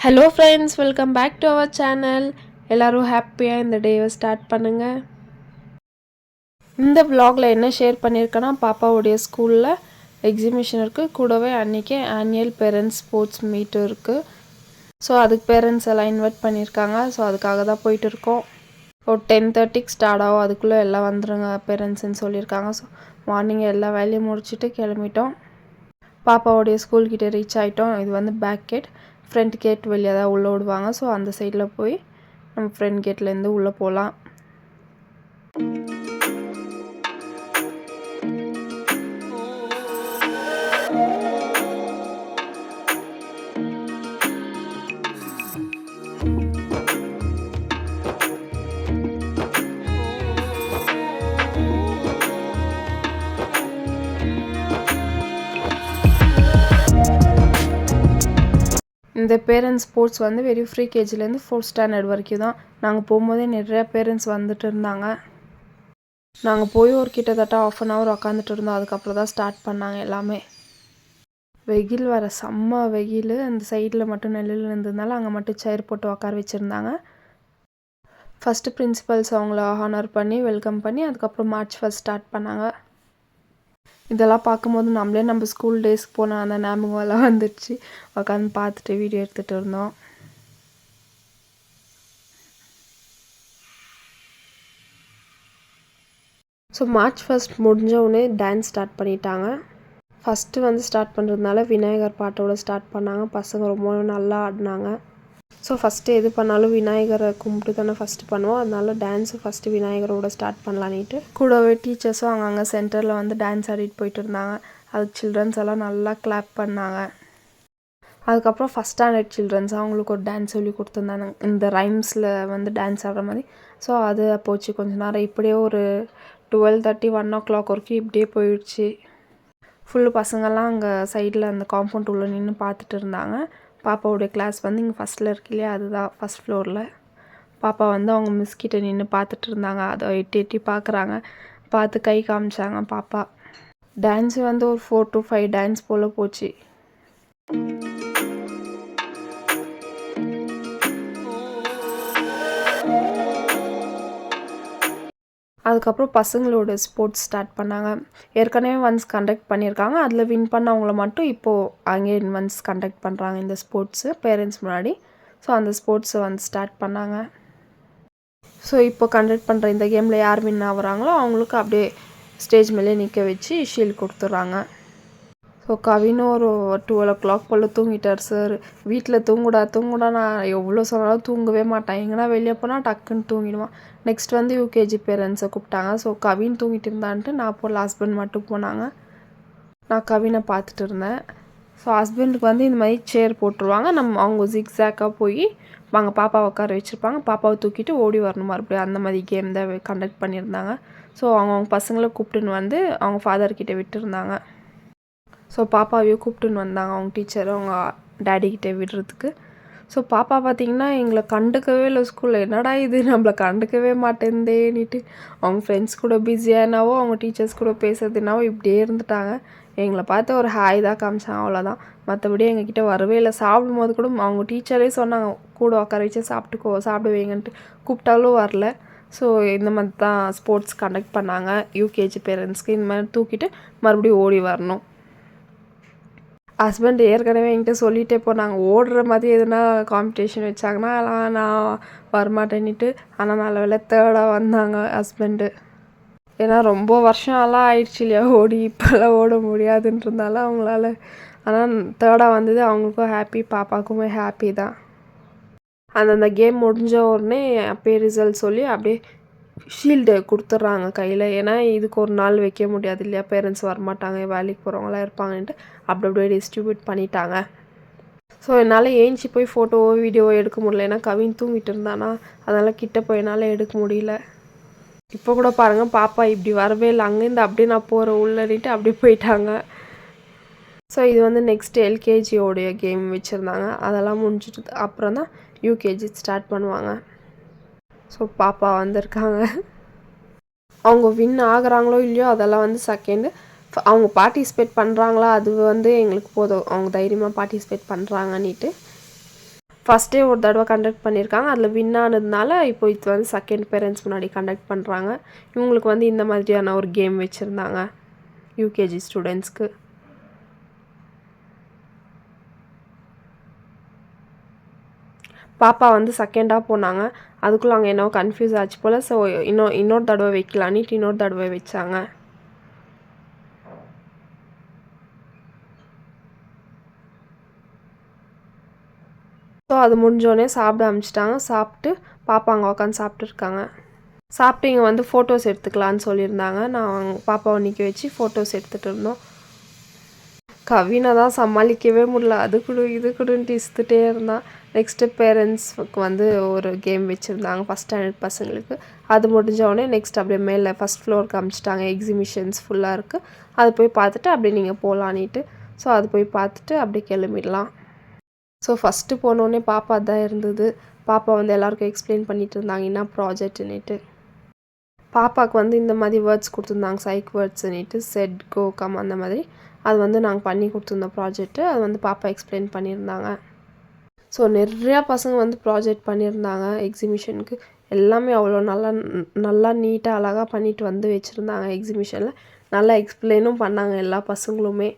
Hello friends, welcome back to our channel. எல்லோரும் ஹாப்பியாக இந்த டேவை ஸ்டார்ட் பண்ணுங்கள். இந்த vlogல என்ன ஷேர் பண்ணியிருக்கேன்னா, பாப்பாவுடைய ஸ்கூலில் எக்ஸிபிஷன் இருக்குது. கூடவே அன்றைக்கி ஆனுவல் பேரண்ட்ஸ் ஸ்போர்ட்ஸ் மீட்டும் இருக்குது. ஸோ அதுக்கு பேரண்ட்ஸ் எல்லாம் இன்வைட் பண்ணியிருக்காங்க. ஸோ அதுக்காக தான் போயிட்டு இருக்கோம். ஒரு 10:30க்கு ஸ்டார்ட் ஆகும். அதுக்குள்ளே எல்லாம் வந்துடுங்க பேரண்ட்ஸ்ன்னு சொல்லியிருக்காங்க. ஸோ மார்னிங் எல்லா வேலையும் முடிச்சுட்டு கிளம்பிட்டோம். பாப்பாவுடைய ஸ்கூல்கிட்ட ரீச் ஆகிட்டோம். இது வந்து பேக் கேட். ஃப்ரண்ட் கேட் வெளியே தான் உள்ளே விடுவாங்க. ஸோ அந்த சைடில் போய் நம்ம ஃப்ரண்ட் கேட்லேருந்து உள்ளே போகலாம். இந்த பேரண்ட்ஸ் ஸ்போர்ட்ஸ் வந்து வெறும் ஃப்ரீ கேஜிலேருந்து 4th ஸ்டாண்டர்ட் வரைக்கும் தான். நாங்கள் போகும்போதே நிறையா பேரண்ட்ஸ் வந்துட்டு இருந்தாங்க. நாங்கள் போய் ஒரு கிட்டத்தட்ட 1/2 hour உக்காந்துட்டு இருந்தோம். அதுக்கப்புறம் தான் ஸ்டார்ட் பண்ணாங்க எல்லாமே. வெயில் வர செம்ம வெயில். அந்த சைடில் மட்டும் நெல்லில் இருந்ததுனால அங்கே மட்டும் சேர் போட்டு உட்கார வச்சுருந்தாங்க. ஃபஸ்ட்டு பிரின்சிபல்ஸ் அவங்கள ஹானர் பண்ணி வெல்கம் பண்ணி அதுக்கப்புறம் மார்ச் ஃபர்ஸ்ட் ஸ்டார்ட் பண்ணாங்க. இதெல்லாம் பார்க்கும்போது நம்ம ஸ்கூல் டேஸ்க்கு போன அந்த ஞாபகம்லாம் வந்துடுச்சு. உட்காந்து பார்த்துட்டு வீடியோ எடுத்துகிட்டு இருந்தோம். ஸோ மார்ச் ஃபர்ஸ்ட் முடிஞ்சவுடனே டான்ஸ் ஸ்டார்ட் பண்ணிட்டாங்க. ஃபஸ்ட்டு வந்து ஸ்டார்ட் பண்ணுறதுனால விநாயகர் பாட்டோட ஸ்டார்ட் பண்ணாங்க. பசங்க ரொம்ப நல்லா ஆடினாங்க. ஸோ ஃபஸ்ட்டு எது பண்ணாலும் விநாயகரை கும்பிட்டு தானே ஃபஸ்ட்டு பண்ணுவோம். அதனால டான்ஸு ஃபஸ்ட்டு விநாயகரோட ஸ்டார்ட் பண்ணலான்ட்டு கூடவே டீச்சர்ஸும் அங்கங்கே சென்டரில் வந்து டான்ஸ் ஆடிட்டு போயிட்டு இருந்தாங்க. அதுக்கு சில்ட்ரன்ஸ் எல்லாம் நல்லா கிளாப் பண்ணாங்க. அதுக்கப்புறம் ஃபஸ்ட் ஸ்டாண்டர்ட் சில்ட்ரன்ஸ் அவங்களுக்கு ஒரு டான்ஸ் சொல்லி கொடுத்துருந்தாங்க. இந்த ரைம்ஸில் வந்து டான்ஸ் ஆடுற மாதிரி. ஸோ அது போச்சு கொஞ்ச நேரம். இப்படியே ஒரு 12:30 1 o'clock வரைக்கும் இப்படியே போயிடுச்சு. ஃபுல்லு பசங்கள்லாம் அங்கே சைடில் அந்த காம்பவுண்ட் உள்ள நின்று பார்த்துட்டு இருந்தாங்க. பாப்பாவுடைய கிளாஸ் வந்து இங்கே ஃபஸ்ட்டில் இருக்கு இல்லையா, அதுதான் ஃபஸ்ட் ஃப்ளோரில். பாப்பா வந்து அவங்க மிஸ்கிட்ட நின்று பார்த்துட்டு இருந்தாங்க. அதை எட்டி எட்டி பார்க்குறாங்க. பார்த்து கை காமிச்சாங்க பாப்பா. டான்ஸு வந்து ஒரு 4 to 5 டான்ஸ் போல் போச்சு. அதுக்கப்புறம் பசங்களோட ஸ்போர்ட்ஸ் ஸ்டார்ட் பண்ணாங்க. ஏற்கனவே ஒன்ஸ் கண்டக்ட் பண்ணியிருக்காங்க. அதில் வின் பண்ணவங்கள மட்டும் இப்போது அங்கேயே ஒன்ஸ் கண்டக்ட் பண்ணுறாங்க இந்த ஸ்போர்ட்ஸு பேரண்ட்ஸ் முன்னாடி. ஸோ அந்த ஸ்போர்ட்ஸை வந்து ஸ்டார்ட் பண்ணாங்க. ஸோ இப்போ கண்டக்ட் பண்ணுற இந்த கேமில் யார் வின் ஆகுறாங்களோ அவங்களுக்கு அப்படியே ஸ்டேஜ் மேலே நிற்க வச்சு ஷீல்டு கொடுத்துட்றாங்க. ஸோ கவினும் ஒரு 12 o'clock போல் தூங்கிட்டார் சார். வீட்டில் தூங்குடா நான் எவ்வளோ சொன்னாலும் தூங்கவே மாட்டேன். எங்கன்னா வெளியே போனால் டக்குன்னு தூங்கிடுவான். நெக்ஸ்ட் வந்து யூகேஜி பேரண்ட்ஸை கூப்பிட்டாங்க. ஸோ கவின் தூங்கிட்டு இருந்தான்ட்டு நான் போல் ஹஸ்பண்ட் மட்டும் போனாங்க. நான் கவினை பார்த்துட்டு இருந்தேன். ஸோ ஹஸ்பண்டுக்கு வந்து இந்த மாதிரி சேர் போட்டுருவாங்க. அவங்க ஜிக்ஸாக்காக போய் அங்கே பாப்பாவை உட்கார வச்சுருப்பாங்க. பாப்பாவை தூக்கிட்டு ஓடி வரணும் மறுபடியும். அந்த மாதிரி கேம் தான் கண்டக்ட் பண்ணியிருந்தாங்க. ஸோ அவங்க பசங்களை கூப்பிட்டுன்னு வந்து அவங்க ஃபாதர்கிட்ட விட்டுருந்தாங்க. ஸோ பாப்பாவையும் கூப்பிட்டுன்னு வந்தாங்க அவங்க டீச்சர் அவங்க டேடிக்கிட்ட விடுறதுக்கு. ஸோ பாப்பா பார்த்திங்கன்னா எங்களை கண்டுக்கவே இல்லை ஸ்கூலில். என்னடா இது நம்மளை கண்டுக்கவே மாட்டேந்தேன்னுட்டு அவங்க ஃப்ரெண்ட்ஸ் கூட பிஸியானாவோ அவங்க டீச்சர்ஸ் கூட பேசுறதுனாவோ இப்படியே இருந்துட்டாங்க. எங்களை பார்த்து ஒரு ஹாய் தான் காமிச்சாங்க, அவ்வளோதான். மற்றபடி எங்ககிட்ட வரவே இல்லை. சாப்பிடும்போது கூட அவங்க டீச்சரே சொன்னாங்க கூட உட்கார வச்சு சாப்பிட்டு வைங்கன்ட்டு. கூப்பிட்டாலும் வரல. ஸோ இந்த மாதிரி தான் ஸ்போர்ட்ஸ் கண்டக்ட் பண்ணாங்க. யூகேஜி பேரண்ட்ஸ்க்கு இந்த மாதிரி தூக்கிட்டு மறுபடியும் ஓடி வரணும். ஹஸ்பண்ட் ஏற்கனவே என்கிட்ட சொல்லிகிட்டே போனாங்க, ஓடுற மாதிரி எதுனா காம்படிஷன் வச்சாங்கன்னா நான் வரமாட்டேன்னுட்டு. ஆனால் நல்ல வேலை 3rd வந்தாங்க ஹஸ்பண்டு. ஏன்னா ரொம்ப வருஷம்லாம் ஆயிடுச்சு இல்லையா ஓடி, இப்போல்லாம் ஓட முடியாதுன்றதுனால அவங்களால. ஆனால் 3rd வந்தது அவங்களுக்கும் ஹாப்பி, பாப்பாவுக்குமே ஹாப்பி தான். அந்தந்த கேம் முடிஞ்ச உடனே அப்படியே ரிசல்ட் சொல்லி அப்படியே ஷீல்டு கொடுத்துட்றாங்க கையில். ஏன்னா இதுக்கு ஒரு நாள் வைக்க முடியாது இல்லையா, பேரண்ட்ஸ் வரமாட்டாங்க, வேலைக்கு போகிறவங்களாம் இருப்பாங்கன்ட்டு அப்படியே டிஸ்ட்ரிபியூட் பண்ணிட்டாங்க. ஸோ என்னால் ஏஞ்சி போய் ஃபோட்டோவோ வீடியோவோ எடுக்க முடியல. ஏன்னா கவின் தூங்கிட்டு இருந்தானா, அதனால் கிட்ட போய் என்னால் எடுக்க முடியல. இப்போ கூட பாருங்கள் பாப்பா இப்படி வரவே இல்லை. அங்கேருந்து அப்படியே நான் போகிற உள்ளிட்டு அப்படியே போயிட்டாங்க. ஸோ இது வந்து நெக்ஸ்ட் எல்கேஜியோடைய கேம் வச்சுருந்தாங்க. அதெல்லாம் முடிஞ்சிட்டு அப்புறம் தான் யூகேஜி ஸ்டார்ட் பண்ணுவாங்க. ஸோ பாப்பா வந்திருக்காங்க. அவங்க வின் ஆகுறாங்களோ இல்லையோ அதெல்லாம் வந்து செகண்டு. அவங்க பார்ட்டிசிபேட் பண்ணுறாங்களா அது வந்து எங்களுக்கு போதும். அவங்க தைரியமாக பார்ட்டிசிபேட் பண்ணுறாங்கன்னுட்டு. ஃபஸ்ட் டே ஒரு தடவை கண்டக்ட் பண்ணியிருக்காங்க. அதில் வின் ஆனதுனால இப்போ இது வந்து செகண்ட் பேரண்ட்ஸ் முன்னாடி கண்டக்ட் பண்ணுறாங்க. இவங்களுக்கு வந்து இந்த மாதிரியான ஒரு கேம் வச்சுருந்தாங்க யூகேஜி ஸ்டூடெண்ட்ஸ்க்கு. பாப்பா வந்து செகண்டாக போனாங்க. அதுக்குள்ளே அங்கே என்னவோ கன்ஃபியூஸ் ஆச்சு போல். ஸோ இன்னொரு தடவை வைக்கலான்ட்டு இன்னொரு தடவை வச்சாங்க. ஸோ அது முடிஞ்சோடனே சாப்பிட ஆரம்பிச்சிட்டாங்க. சாப்பிட்டு பாப்பா அங்கே உட்காந்து சாப்பிட்டுருக்காங்க. சாப்பிட்டு இங்கே வந்து ஃபோட்டோஸ் எடுத்துக்கலான்னு சொல்லியிருந்தாங்க. நான் பாப்பாவை நிற்க வச்சு ஃபோட்டோஸ் எடுத்துகிட்டு இருந்தோம். கவினை தான் சமாளிக்கவே முடியல. அது கொடு இது கொடுன்ட்டு இசுத்துட்டே இருந்தான். நெக்ஸ்ட்டு பேரண்ட்ஸுக்கு வந்து ஒரு கேம் வச்சுருந்தாங்க ஃபஸ்ட் ஸ்டாண்டர்ட் பசங்களுக்கு. அது முடிஞ்சோடனே நெக்ஸ்ட் அப்படியே மேலே ஃபஸ்ட் ஃப்ளோருக்கு அனுப்பிச்சிட்டாங்க. எக்ஸிபிஷன்ஸ் ஃபுல்லாக இருக்குது. அது போய் பார்த்துட்டு அப்படியே நீங்கள் போகலான்ட்டு. ஸோ அது போய் பார்த்துட்டு அப்படியே கிளம்பிடலாம். ஸோ ஃபஸ்ட்டு போனோடனே பாப்பா தான் இருந்தது. பாப்பா வந்து எல்லாருக்கும் எக்ஸ்பிளைன் பண்ணிட்டு இருந்தாங்க என்ன ப்ராஜெக்ட்டுன்னுட்டு. பாப்பாவுக்கு வந்து இந்த மாதிரி வேர்ட்ஸ் கொடுத்துருந்தாங்க, சைக் வேர்ட்ஸுன்னுட்டு, செட், கோ, கம் அந்த மாதிரி. அது வந்து நாங்கள் பண்ணி கொடுத்துருந்தோம் ப்ராஜெக்ட்டு. அது வந்து பாப்பா எக்ஸ்பிளைன் பண்ணியிருந்தாங்க. ஸோ நிறையா பசங்க வந்து ப்ராஜெக்ட் பண்ணியிருந்தாங்க எக்ஸிபிஷனுக்கு. எல்லாமே அவ்வளோ நல்லா நீட்டாக அழகாக பண்ணிட்டு வந்து வச்சுருந்தாங்க எக்ஸிபிஷனில். நல்லா எக்ஸ்பிளைனும் பண்ணாங்க எல்லா பசங்களுமே.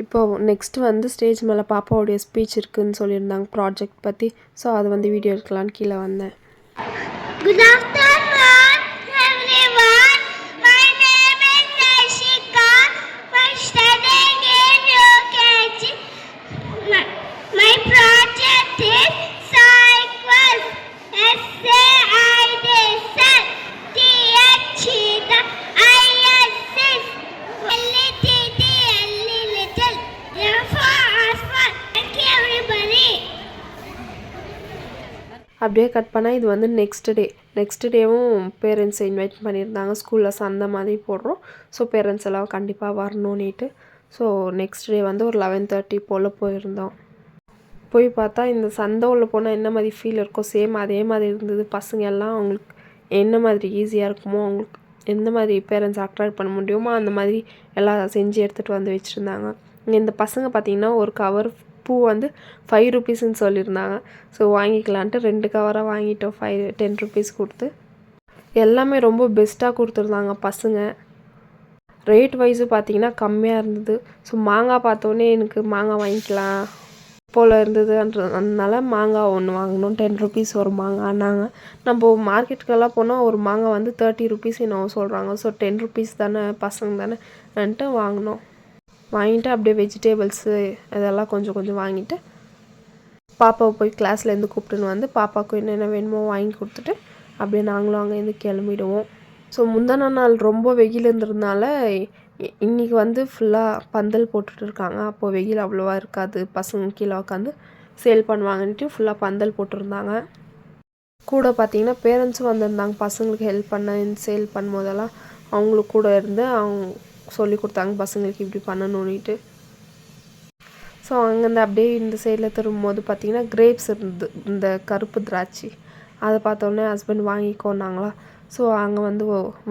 இப்போது நெக்ஸ்ட்டு வந்து ஸ்டேஜ் மேலே பாப்பாவுடைய ஸ்பீச் இருக்குதுன்னு சொல்லியிருந்தாங்க ப்ராஜெக்ட் பற்றி. ஸோ அதை வந்து வீடியோ எடுக்கலான்னு கீழே வந்தேன். Good afternoon, everyone. My name is Rashika. I'm studying in UKG. My project is cycles. SAIDSL. THETA. ISS. LTT. Little. Therefore, thank you everybody. அப்படியே கட் பண்ணால் இது வந்து நெக்ஸ்ட் டேவும் பேரண்ட்ஸை இன்வைட் பண்ணியிருந்தாங்க. ஸ்கூலில் சந்தை மாதிரி போடுறோம். ஸோ பேரண்ட்ஸ் எல்லாம் கண்டிப்பாக வரணுன்னுட்டு. ஸோ நெக்ஸ்ட் டே வந்து ஒரு 11:30 போல் போயிருந்தோம். போய் பார்த்தா இந்த சந்தை உள்ள போனால் என்ன மாதிரி ஃபீல் இருக்கோ சேம் அதே மாதிரி இருந்தது. பசங்க எல்லாம் அவங்களுக்கு என்ன மாதிரி ஈஸியாக இருக்குமோ, அவங்களுக்கு எந்த மாதிரி பேரண்ட்ஸ் அட்ராக்ட் பண்ண முடியுமோ அந்த மாதிரி எல்லாம் செஞ்சு எடுத்துகிட்டு வந்து வச்சுருந்தாங்க. இங்கே இந்த பசங்க பார்த்திங்கன்னா ஒரு கவர் பூ வந்து 5 ருபீஸ்ன்னு சொல்லியிருந்தாங்க. ஸோ வாங்கிக்கலான்ட்டு 2 கவராக வாங்கிட்டோம் 10 ருபீஸ் கொடுத்து. எல்லாமே ரொம்ப பெஸ்ட்டாக கொடுத்துருந்தாங்க பசங்க. ரேட் வைஸு பார்த்திங்கன்னா கம்மியாக இருந்தது. ஸோ மாங்காய் பார்த்தோன்னே எனக்கு மாங்காய் வாங்கிக்கலாம் போல் இருந்ததுன்றதுனால மாங்காய் ஒன்று வாங்கினோம். 10 ருபீஸ் ஒரு மாங்காய்னாங்க. நம்ம மார்க்கெட்டுக்கெல்லாம் போனால் ஒரு மாங்காய் வந்து 30 ருபீஸ் என்னவோ சொல்கிறாங்க. ஸோ 10 ருபீஸ் தானே, பசங்க தானேன்ட்டு வாங்கினோம். வாங்கிட்டு அப்படியே வெஜிடேபிள்ஸு இதெல்லாம் கொஞ்சம் வாங்கிட்டு பாப்பாவை போய் கிளாஸ்லேருந்து கூப்பிட்டுன்னு வந்து பாப்பாவுக்கு என்னென்ன வேணுமோ வாங்கி கொடுத்துட்டு அப்படியே நாங்களும் அங்கேருந்து கிளம்பிடுவோம். ஸோ முந்தின நாள் ரொம்ப வெயில் இருந்ததுனால இன்றைக்கி வந்து ஃபுல்லாக பந்தல் போட்டுட்டு இருக்காங்க. அப்போது வெயில் அவ்வளோவா இருக்காது, பசங்க கீழே உட்காந்து சேல் பண்ணுவாங்கன்ட்டு ஃபுல்லாக பந்தல் போட்டிருந்தாங்க. கூட பார்த்திங்கன்னா பேரண்ட்ஸும் வந்திருந்தாங்க பசங்களுக்கு ஹெல்ப் பண்ண. சேல் பண்ணும்போதெல்லாம் அவங்களுக்கு கூட இருந்து அவங்க சொல்லி கொடுத்தாங்க பசங்களுக்கு இப்படி பண்ணணுன்னுட்டு. ஸோ அங்கேருந்து அப்படியே இந்த சைடில் திரும்பும்போது பார்த்திங்கன்னா கிரேப்ஸ் இருந்தது, இந்த கருப்பு திராட்சை. அதை பார்த்தோன்னே ஹஸ்பண்ட் வாங்கிக்கோனாங்களா. ஸோ அங்கே வந்து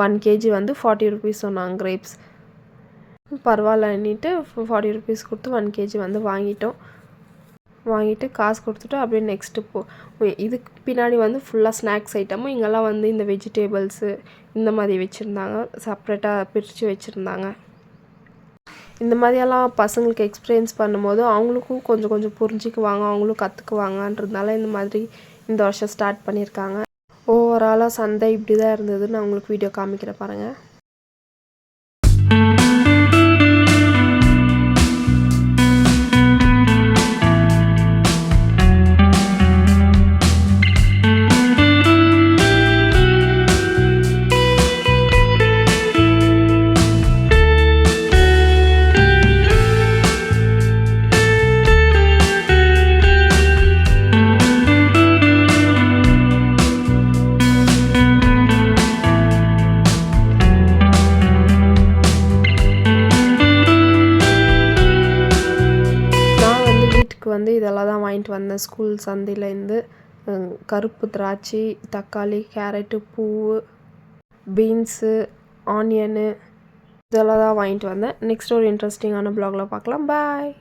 1 kg வந்து 40 ருபீஸ் சொன்னாங்க கிரேப்ஸ். பரவாயில்லன்னுட்டு 40 ருபீஸ் கொடுத்து 1 kg வந்து வாங்கிட்டு காசு கொடுத்துட்டு அப்படியே நெக்ஸ்ட்டு இதுக்கு பின்னாடி வந்து ஃபுல்லாக ஸ்நாக்ஸ் ஐட்டமும் இங்கெல்லாம் வந்து இந்த வெஜிடேபிள்ஸு இந்த மாதிரி வச்சுருந்தாங்க. செப்ரேட்டாக பிரித்து வச்சுருந்தாங்க. இந்த மாதிரியெல்லாம் பசங்களுக்கு எக்ஸ்பீரியன்ஸ் பண்ணும்போது அவங்களுக்கும் கொஞ்சம் புரிஞ்சிக்குவாங்க, அவங்களும் கற்றுக்குவாங்கன்றதுனால இந்த மாதிரி இந்த வருஷம் ஸ்டார்ட் பண்ணியிருக்காங்க. ஓவராலாக சந்தை இப்படி தான் இருந்ததுன்னு நான் உங்களுக்கு வீடியோ காமிக்கிறேன் பாருங்கள். லஞ்சுக்கு வந்து இதெல்லாம் தான் வாங்கிட்டு வந்தேன் ஸ்கூல் சந்தையிலேருந்து. கருப்பு திராட்சை, தக்காளி, கேரட்டு, பூவு, பீன்ஸு, ஆனியனு இதெல்லாம் தான் வாங்கிட்டு வந்தேன். நெக்ஸ்ட் ஒரு இன்ட்ரெஸ்டிங்கான ப்ளாகில் பார்க்கலாம். பாய்.